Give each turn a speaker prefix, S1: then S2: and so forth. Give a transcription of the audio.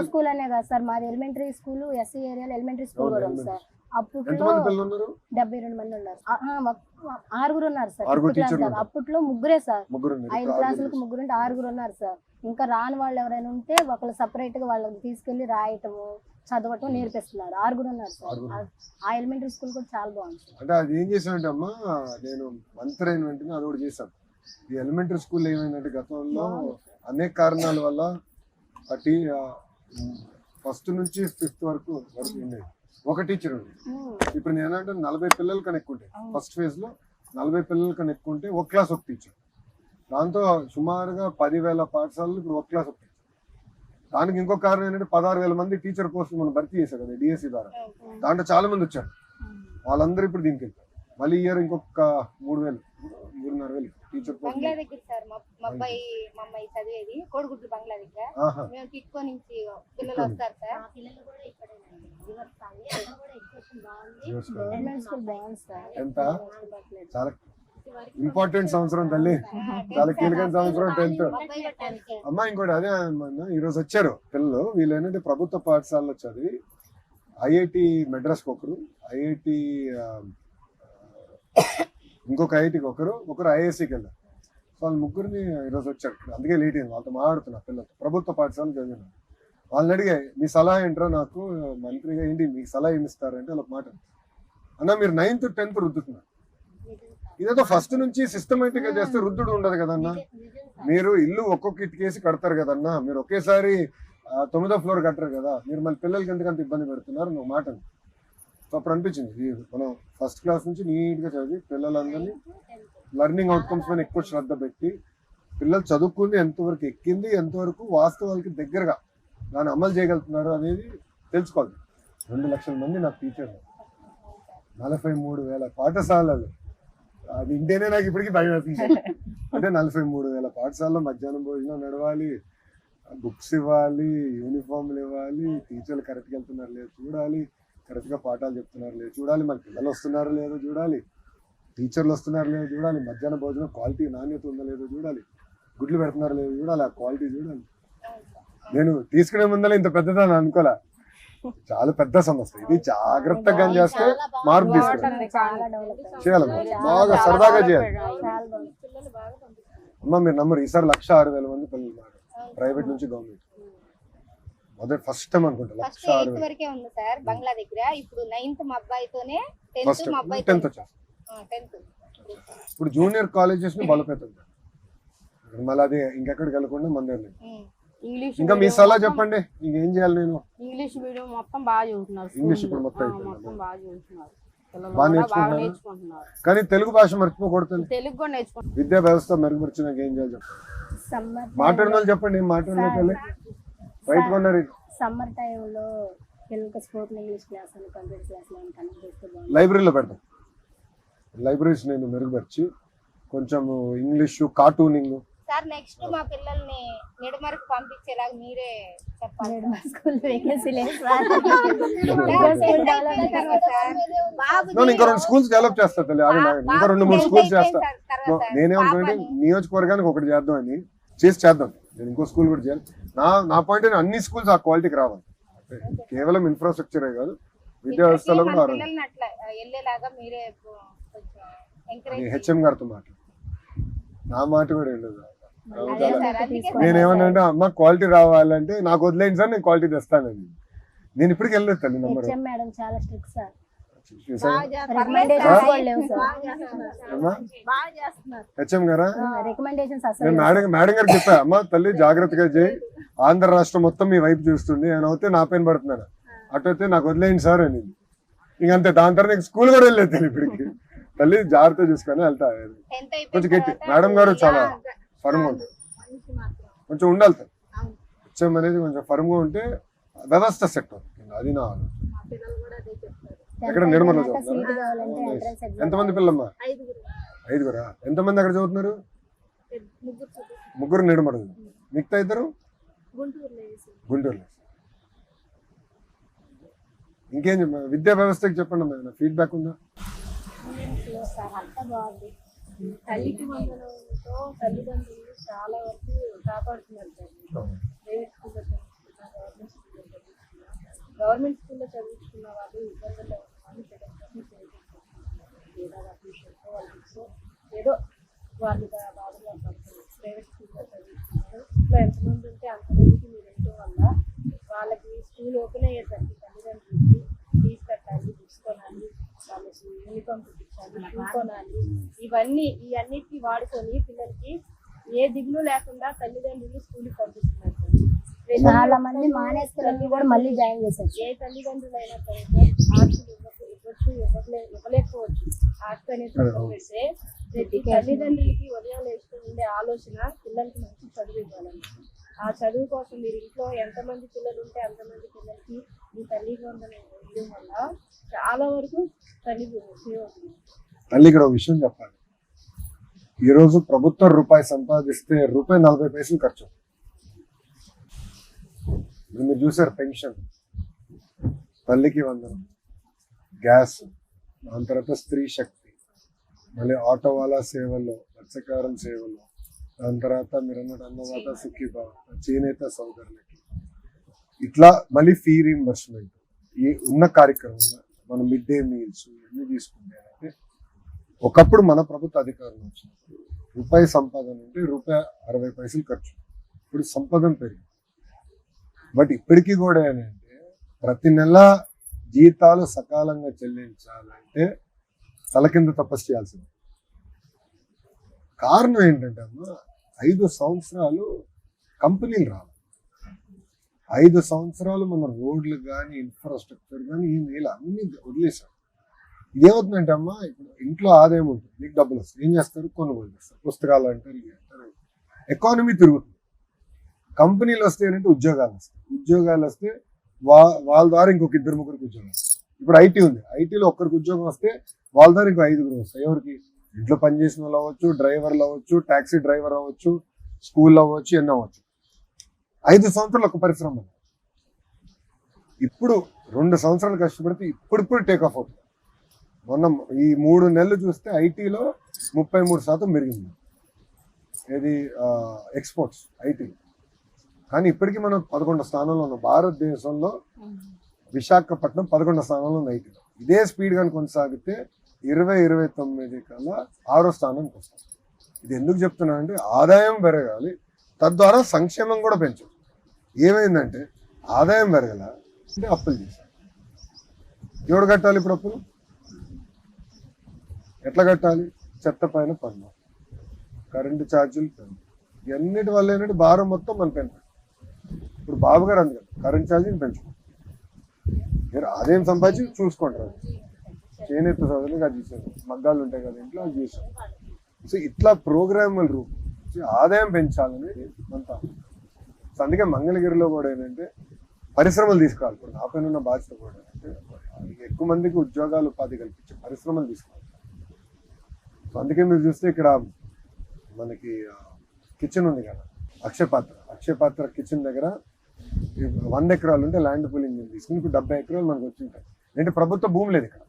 S1: School అనే కదా sir, మాది ఎలిమెంటరీ స్కూల్, ఎస్సీ ఏరియాలో ఎలిమెంటరీ స్కూల్ కూడా ఉంది సార్. అప్పట్లో 72 మంది ఉన్నారు, 6 ఉన్నారు సార్. అప్పట్లో ముగ్గురే సార్, 5 క్లాసులకు 3 ఉంటే 6 ఉన్నారు సార్. ఇంకా రాని వాళ్ళు ఎవరైనా ఉంటే ఒకళ్ళు సపరేట్ గా వాళ్ళని తీసుకెళ్లి రాయటము చదవటం నేర్పిస్తున్నారు. 6 ఉన్నారు సార్. ఆ ఎలిమెంటరీ స్కూల్ కూడా చాలా బాగుంది.
S2: అంటే అది ఏం చేశానంటే అమ్మా, నేను మంత్రి అయిన వెంటనే అది కూడా చేశాను. ఈ ఎలిమెంటరీ స్కూల్ ఏమైందంటే గతంలో అనేక కారణాల వల్ల ఫస్ట్ నుంచి 5th వరకు ఉండేది ఒక టీచర్ ఉంది. ఇప్పుడు నేనంటే 40 పిల్లలు కనుక్కుంటే ఫస్ట్ ఫేజ్ లో 40 పిల్లలు కనుక్కుంటే ఒక క్లాస్ ఒక టీచర్. దాంతో సుమారుగా 10,000 పాఠశాలలు ఇప్పుడు ఒక క్లాస్ ఒక టీచర్. దానికి ఇంకో కారణం ఏంటంటే 16,000 మంది టీచర్ పోస్టులు మనం భర్తీ చేశారు కదా డిఎస్సి ద్వారా. దాంట్లో చాలా మంది వచ్చారు, వాళ్ళందరూ ఇప్పుడు దీనికి వెళ్తారు. మళ్ళీ ఇయర్ ఇంకొక 3,000 టీచర్ పోస్ట్.
S3: కోడిగుడ్లు బంగ్లా దగ్గర మేము టిక్కో నుంచి పిల్లలు వస్తారు సార్.
S2: ఎంత చాలా ఇంపార్టెంట్ సంవత్సరం తల్లి, చాలా కీలకమైన సంవత్సరం 10th. అమ్మా ఇంకోటి అదే ఈరోజు వచ్చారు పిల్లలు. వీళ్ళు ఏంటంటే ప్రభుత్వ పాఠశాలలో చదివి ఐఐటి మెడ్రాస్కి ఒకరు, ఐఐటి ఇంకొక ఐఐటికి ఒకరు ఐఐఎస్సికి వెళ్ళారు. వాళ్ళ ముగ్గురిని ఈరోజు వచ్చారు. అందుకే లేట్ అయింది. వాళ్ళతో మాట్లాడుతున్నా పిల్లలతో. ప్రభుత్వ పాఠశాలను చదివిన వాళ్ళని అడిగా, మీ సలహా ఏంటో నాకు మంత్రిగా ఏంటి మీకు సలహా ఏమి ఇస్తారంటే వాళ్ళ మాట అన్న, మీరు 9th 10th రుద్దుతున్నారు. ఇదేదో ఫస్ట్ నుంచి సిస్టమేటిక్ గా చేస్తే రుద్దుడు ఉండదు కదన్నా. మీరు ఇల్లు ఒక్కొక్క ఇటుకేసి కడతారు కదన్నా, మీరు ఒకేసారి 9వ ఫ్లోర్ కట్టరు కదా. మీరు మళ్ళీ పిల్లలకి ఎందుకంత ఇబ్బంది పెడుతున్నారు నువ్వు మాట. సో అప్పుడు అనిపించింది మనం ఫస్ట్ క్లాస్ నుంచి నీట్గా చదివి పిల్లలందరినీ లెర్నింగ్ అవుట్కమ్స్ మీద ఎక్కువ శ్రద్ధ పెట్టి పిల్లలు చదువుకుంది ఎంతవరకు ఎక్కింది, ఎంతవరకు వాస్తవాలకి దగ్గరగా దాన్ని అమలు చేయగలుగుతున్నారు అనేది తెలుసుకోవాలి. 2 లక్షల మంది నాకు టీచర్లు, 43,000 పాఠశాలలు. అది ఇంటేనే నాకు ఇప్పటికీ భయం వేస్తుంది. అంటే 43,000 పాఠశాలలో మధ్యాహ్నం భోజనం నడవాలి, బుక్స్ ఇవ్వాలి, యూనిఫామ్లు ఇవ్వాలి, టీచర్లు కరెక్ట్గా వెళ్తున్నారు లేదు చూడాలి, కరెక్ట్గా పాఠాలు చెప్తున్నారు లేదు చూడాలి, మరి పిల్లలు వస్తున్నారో లేదో చూడాలి, టీచర్లు వస్తున్నారు లేదో చూడాలి, మధ్యాహ్నం భోజనం క్వాలిటీ నాణ్యత ఉందో లేదో చూడాలి, గుడ్లు పెడుతున్నారు లేదో చూడాలి, ఆ క్వాలిటీ చూడాలి. నేను తీసుకునే ముందర ఇంత పెద్దదని అనుకోలే, చాలా పెద్ద సమస్య ఇది. జాగ్రత్తగా చేస్తే మార్పు తీసుకుని చేయాలి, బాగా సరదాగా చేయాలి. అమ్మ మీరు నమ్మరు, ఈసారి 106,000 మంది పిల్లలు ఉన్నారు ప్రైవేట్ నుంచి గవర్నమెంట్. మొదటి ఫస్ట్ టైం అనుకుంటా 106,000
S3: వరకే ఉంది సార్ బంగ్లా దగ్గర. ఇప్పుడు 9th మా అబ్బాయితోనే
S2: 10th వచ్చారు. ఇప్పుడు జూనియర్ కాలేజెస్ ని బలోపేతం మళ్ళీ అది ఇంకెక్కడికి వెళ్ళకుండా మన దగ్గర. ఇంకా మీ సలహా చెప్పండి, ఇంకేం చేయాలి? నేను
S4: ఇంగ్లీష్ మీడియం మొత్తం బాగా చదువుతున్నారు.
S2: ఇంగ్లీష్ ఇప్పుడు మొత్తం
S4: బాగా చదువుతున్నారు,
S2: బాగా నేర్చుకుంటున్నారు. కానీ తెలుగు భాష మర్చిపోకూడదు.
S4: తెలుగు కూడా నేర్చుకుంటున్నారు.
S2: విద్యా వ్యవస్థ మెరుగుపరిచినాక ఏం చేయాలి చెప్పండి. మాట్లాడిన చెప్పండి, ఏం మాట్లాడలేదు రైట్ కొన్నారు.
S1: సమ్మర్ టైంలో పిల్లలకి స్పోకెన్ ఇంగ్లీష్ క్లాస్ అని కంప్యూటర్ క్లాస్
S2: లైబ్రరీలో పెడతాం. లైబ్రరీస్ నేను మెరుగుపరిచి కొంచెం ఇంగ్లీషు కార్టూనింగ్.
S3: సార్ నెక్స్ట్ మా పిల్లల్ని నిడమరకు పంపించేలాగా మీరే చెప్పాలి.
S1: స్కూల్ వేకెన్సీ లేదు,
S2: ఇంకా 2 స్కూల్స్ డెవలప్ చేస్తా తల్లి. ఇంకా 2-3 స్కూల్స్ చేస్తా. నేనేమనుకుంటే నియోజకవర్గానికి ఒకటి చేద్దాం అని చేద్దాం. నేను ఇంకో స్కూల్ కూడా చేయాలి. నా పాయింట్ అన్ని స్కూల్స్ ఆ క్వాలిటీకి రావాలి. కేవలం ఇన్ఫ్రాస్ట్రక్చరే కాదు, విద్యా వ్యవస్థలో కూడా హెచ్ఎం గారితో మాట్లాడు, నా మాట కూడా వెళ్ళదు. నేనేమన్నా అంటే అమ్మ క్వాలిటీ రావాలంటే నాకు వదిలేండి సార్, నేను క్వాలిటీ తెస్తానండి. నేను ఇప్పటికి వెళ్ళలేదు తల్లి. నెంబర్ హెచ్ఎం గారా, నేను మేడం గారికి చెప్పా, అమ్మ తల్లి జాగ్రత్తగా చేయి, ఆంధ్ర రాష్ట్రం మొత్తం మీ వైపు చూస్తుంది, నేను అయితే నా పైన పడుతున్నాను, అటు అయితే నాకు వదిలేండి సార్ అని. ఇంకంతే. దాని తర్వాత స్కూల్ కూడా వెళ్ళలేదు తల్లి. ఇప్పటికి తల్లి జాగ్రత్త చూసుకొని వెళ్తా. కొంచెం గట్టి మేడం గారు చాలా ఫర్మ్గా ఉంటుంది, కొంచెం ఉండాలి తల్లి. హెచ్ఎం అనేది కొంచెం ఫర్మ్గా ఉంటే వ్యవస్థ సెట్ అవుతుంది. అది నా ఆలోచన. ఎక్కడ నిర్మల్లో చదువుతున్నారు? ఎంతమంది పిల్లమ్మా? 5గురా. ఎంతమంది అక్కడ చదువుతున్నారు? 3 నిర్మల్. మిగతా 2 గుంటూరులో. ఇంకేం విద్యా వ్యవస్థకి చెప్పండి అమ్మా, ఫీడ్బ్యాక్ ఉందా?
S4: తల్లికి వందనంతో తల్లిదండ్రులు చాలా వరకు కాపాడుతున్నారు.
S5: గవర్నమెంట్ స్కూల్లో చదివించుకున్న వాళ్ళు ఇబ్బందుల్లో ఉన్న వాళ్ళు సెకండ్ ట్యూషన్ వాళ్ళకి ఏదో వాళ్ళు బాధగా పడుతుంది. ప్రైవేట్ స్కూల్లో చదివిస్తున్నారు. ఇంట్లో ఎంతమంది ఉంటే అంతమందికి మీరు వెళ్ళడం వల్ల వాళ్ళకి స్కూల్ ఓపెన్ అయ్యేసరికి తల్లిదండ్రులకి ఫీజు కట్టాలి, బుక్స్ కొనాలి, వాళ్ళకి యూనిఫామ్ కుట్టించాలి, షూ కొనాలి, ఈ అన్నిటికీ వాడుకొని పిల్లలకి ఏ దిగులు లేకుండా తల్లిదండ్రులు స్కూల్కి పంపిస్తున్నారు.
S1: చాలా మంది మానేస్తున్నారు కూడా మళ్ళీ జాయిన్ చేశారు.
S5: ఏ తల్లిదండ్రులైనా సరే ఆర్ట్స్ ఇవ్వలేకపోవచ్చు. ఆర్ట్స్ అనేది పక్కన పెడితే ప్రతి తల్లిదండ్రులకి ఉదయం లేస్తూ ఉండే ఆలోచన పిల్లలకి మంచి చదువు ఇవ్వాలని. ఆ చదువు కోసం మీరు ఇంట్లో ఎంతమంది పిల్లలు ఉంటే అంతమంది పిల్లలకి మీ తల్లి వందనం ఇవ్వడం వల్ల చాలా వరకు తల్లి సేవ అవుతుంది.
S2: తల్లి ఇక్కడ ఒక విషయం చెప్పాలి. ఈరోజు ప్రభుత్వం రూపాయి సంపాదిస్తే రూపాయి 40 పైసలు ఖర్చు. మీరు చూసారు పెన్షన్, తల్లికి వందనం, గ్యాస్, దాని తర్వాత స్త్రీ శక్తి, మళ్ళీ ఆటో వాళ్ళ సేవల్లో, మత్స్యకారం సేవల్లో, దాని తర్వాత మీరు అన్నట్టు అన్నదాత సుఖీభావ, చేనేత సోదరులకి, ఇట్లా మళ్ళీ ఫీ రీంబర్స్మెంట్, ఈ ఉన్న కార్యక్రమం మనం మిడ్ డే మీల్స్ ఇవన్నీ తీసుకుంటే అంటే ఒకప్పుడు మన ప్రభుత్వ అధికారులు వచ్చినప్పుడు రూపాయి సంపాదన అంటే రూపాయి 60 పైసలు ఖర్చు. ఇప్పుడు సంపాదన పెరిగింది. బట్ ఇప్పటికీ కూడా ఏంటంటే ప్రతి నెల జీతాలు సకాలంగా చెల్లించాలంటే తల కింద తపస్సు చేయాల్సింది. కారణం ఏంటంటే అమ్మా 5 సంవత్సరాలు కంపెనీలు రావాలి. 5 సంవత్సరాలు మన రోడ్లు కానీ ఇన్ఫ్రాస్ట్రక్చర్ కానీ ఈ మేలు అన్ని వదిలేసాం. ఇదేమవుతుందంటే అమ్మా ఇప్పుడు ఇంట్లో ఆదాయం ఉంటుంది, మీకు డబ్బులు వస్తాయి, ఏం చేస్తారు? కొనుగోలు చేస్తారు, పుస్తకాలు అంటారు, ఇవి అంటారు. ఎకానమీ తిరుగుతుంది. కంపెనీలు వస్తే ఏంటంటే ఉద్యోగాలు వస్తాయి. ఉద్యోగాలు వస్తే వాళ్ళ ద్వారా ఇంకొక 2-3 ఉద్యోగాలు. ఇప్పుడు ఐటీ ఉంది, ఐటీలో ఒక్కరికి ఉద్యోగం వస్తే వాళ్ళ ద్వారా ఇంకో 5 వస్తాయి. ఎవరికి? ఇంట్లో పనిచేసిన వాళ్ళు అవ్వచ్చు, డ్రైవర్లు అవ్వచ్చు, టాక్సీ డ్రైవర్ అవ్వచ్చు, స్కూల్లో అవ్వచ్చు, ఎన్నో అవ్వచ్చు. 5 సంవత్సరాలు ఒక పరిశ్రమ. ఇప్పుడు 2 సంవత్సరాలు కష్టపడితే ఇప్పుడు టేక్ ఆఫ్ అవుతుంది. మొన్న ఈ 3 నెలలు చూస్తే ఐటీలో 33% పెరిగింది. ఏది ఎక్స్పోర్ట్స్ ఐటీలో. కానీ ఇప్పటికీ మనం 11వ స్థానంలో ఉన్నాం. భారతదేశంలో విశాఖపట్నం 11వ స్థానంలో ఉంది ఐటీలో. ఇదే స్పీడ్ కానీ కొనసాగితే 2029 కల్లా 6వ స్థానానికి వస్తాం. ఇది ఎందుకు చెప్తున్నానంటే ఆదాయం పెరగాలి, తద్వారా సంక్షేమం కూడా పెంచాలి. ఏమైందంటే ఆదాయం పెరగల అంటే అప్పులు చేశారు. ఎవడు కట్టాలి ఇప్పుడు అప్పులు? ఎట్లా కట్టాలి? చెత్త పైన పన్ను, కరెంటు ఛార్జీలు పెన్ను, ఇవన్నిటి వల్ల ఏంటంటే భారం మొత్తం మన పెన్ను. ఇప్పుడు బాబు గారు అందుకని కరెంట్ ఛార్జీని పెంచుకోండి, మీరు ఆదాయం సంపాదించి చూసుకుంటారు. చేనేత సోదరులు అది చేశారు, మగ్గాలు ఉంటాయి కదా ఇంట్లో, అది చేశారు. సో ఇట్లా ప్రోగ్రాముల రూపం ఆదాయం పెంచాలనేది అంతా. సో అందుకే మంగళగిరిలో కూడా ఏంటంటే పరిశ్రమలు తీసుకోవాలి. ఇప్పుడు నా పైన ఉన్న బాధ్యత కూడా అంటే ఎక్కువ మందికి ఉద్యోగాలు ఉపాధి కల్పించే పరిశ్రమలు తీసుకోవాలి. సో అందుకే మీరు చూస్తే ఇక్కడ మనకి కిచెన్ ఉంది కదా, అక్షయపాత్ర కిచెన్ దగ్గర 100 ఎకరాలు ఉంటే ల్యాండ్ పూలింగ్ తీసుకుని ఇప్పుడు 70 ఎకరాలు మనకు వచ్చి ఉంటాయి. అంటే ప్రభుత్వ భూమి లేదు ఇక్కడ.